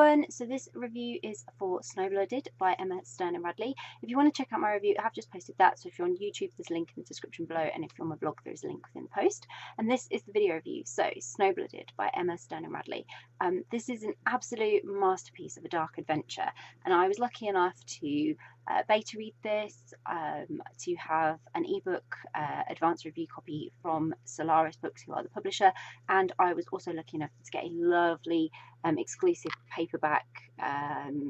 everyone, so this review is for Snowblooded by Emma Sterner-Radley. If you want to check out my review, I have just posted that, so if you're on YouTube there's a link in the description below, and if you're on my blog there's a link within the post. And this is the video review, so Snowblooded by Emma Sterner-Radley. This is an absolute masterpiece of a dark adventure, and I was lucky enough to beta read this, to have an ebook advanced review copy from Solaris Books, who are the publisher, and I was also lucky enough to get a lovely exclusive paperback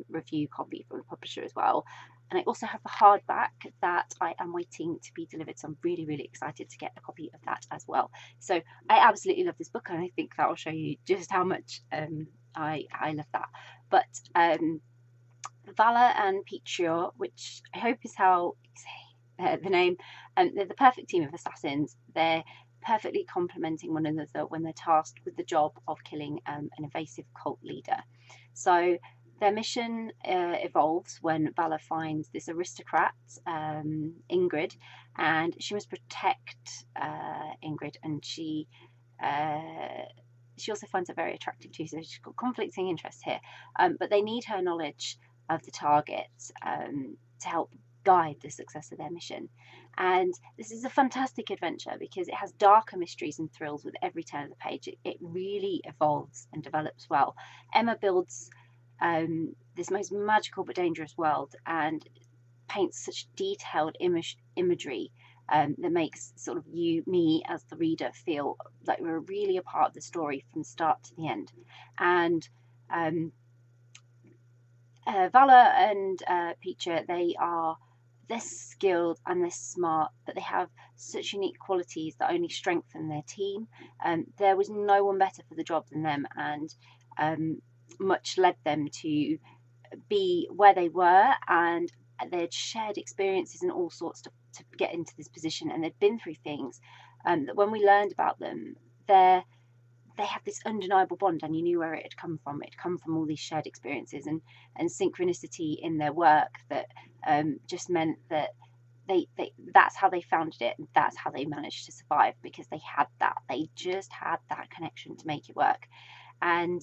review copy from the publisher as well. And I also have the hardback that I am waiting to be delivered, so I'm really, really excited to get a copy of that as well. So I absolutely love this book, and I think that will show you just how much I love that. But Vala and Pietro, which I hope is how you say the name, they're the perfect team of assassins. They're perfectly complementing one another when they're tasked with the job of killing an evasive cult leader. So their mission evolves when Vala finds this aristocrat, Ingrid, and she must protect Ingrid, and she also finds her very attractive too, so she's got conflicting interests here. But they need her knowledge of the target to help guide the success of their mission. And this is a fantastic adventure because it has darker mysteries and thrills with every turn of the page. It really evolves and develops well. Emma builds this most magical but dangerous world and paints such detailed imagery that makes sort of me as the reader feel like we're really a part of the story from start to the end. And Vala and Pietro, they're skilled and they're smart, but they have such unique qualities that only strengthen their team. There was no one better for the job than them, and much led them to be where they were, and they'd shared experiences and all sorts to get into this position, and they'd been through things that when we learned about them, they had this undeniable bond, and you knew where it had come from. It had come from all these shared experiences and synchronicity in their work that just meant that that's how they founded it, and that's how they managed to survive, because they just had that connection to make it work. And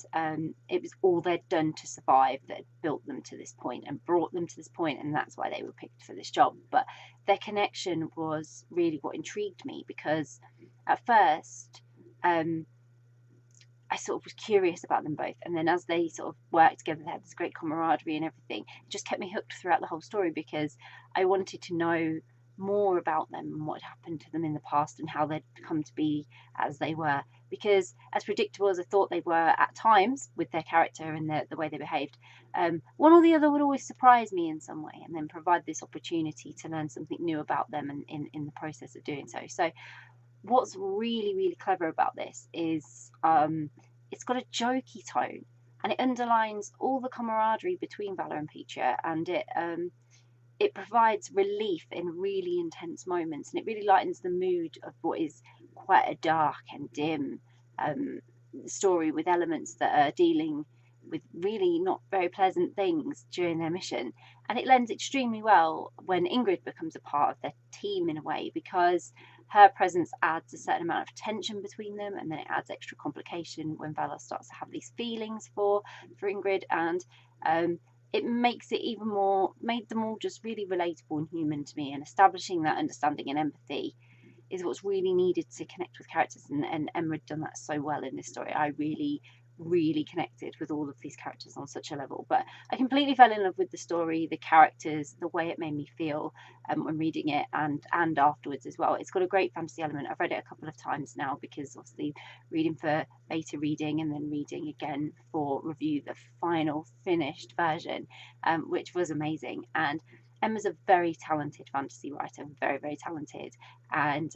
it was all they'd done to survive that had built them to this point and brought them to this point, and that's why they were picked for this job. But their connection was really what intrigued me, because at first I sort of was curious about them both, and then as they sort of worked together, they had this great camaraderie and everything. It just kept me hooked throughout the whole story, because I wanted to know more about them and what had happened to them in the past and how they'd come to be as they were. Because as predictable as I thought they were at times with their character and the way they behaved, one or the other would always surprise me in some way, and then provide this opportunity to learn something new about them and in the process of doing so. So what's really, really clever about this is it's got a jokey tone, and it underlines all the camaraderie between Vala and Pietro, and it provides relief in really intense moments, and it really lightens the mood of what is quite a dark and dim story, with elements that are dealing with really not very pleasant things during their mission. And it lends extremely well when Ingrid becomes a part of their team in a way, because her presence adds a certain amount of tension between them, and then it adds extra complication when Vala starts to have these feelings for Ingrid, and it makes it even more, made them all just really relatable and human to me, and establishing that understanding and empathy is what's really needed to connect with characters, and Emma had done that so well in this story. I really, really connected with all of these characters on such a level. But I completely fell in love with the story, the characters, the way it made me feel when reading it, and afterwards as well. It's got a great fantasy element. I've read it a couple of times now, because obviously reading for beta reading and then reading again for review the final finished version, which was amazing. And Emma's a very talented fantasy writer, very, very talented, and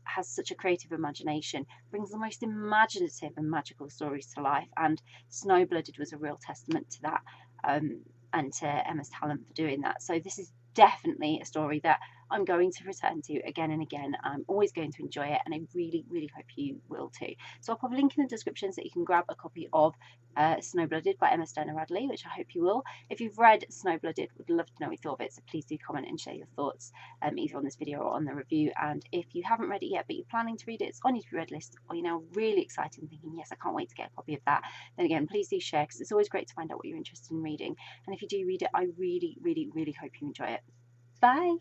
has such a creative imagination, brings the most imaginative and magical stories to life, and Snowblooded was a real testament to that, and to Emma's talent for doing that. So this is definitely a story that I'm going to return to again and again. I'm always going to enjoy it, and I really, really hope you will too. So I'll pop a link in the description so that you can grab a copy of Snowblooded by Sterner-Radley, which I hope you will. If you've read Snowblooded, would love to know what you thought of it, so please do comment and share your thoughts either on this video or on the review. And if you haven't read it yet but you're planning to read it, it's on your to-be-read list, or you're now really excited and thinking, yes, I can't wait to get a copy of that, then again, please do share, because it's always great to find out what you're interested in reading. And if you do read it, I really, really, really hope you enjoy it. Bye!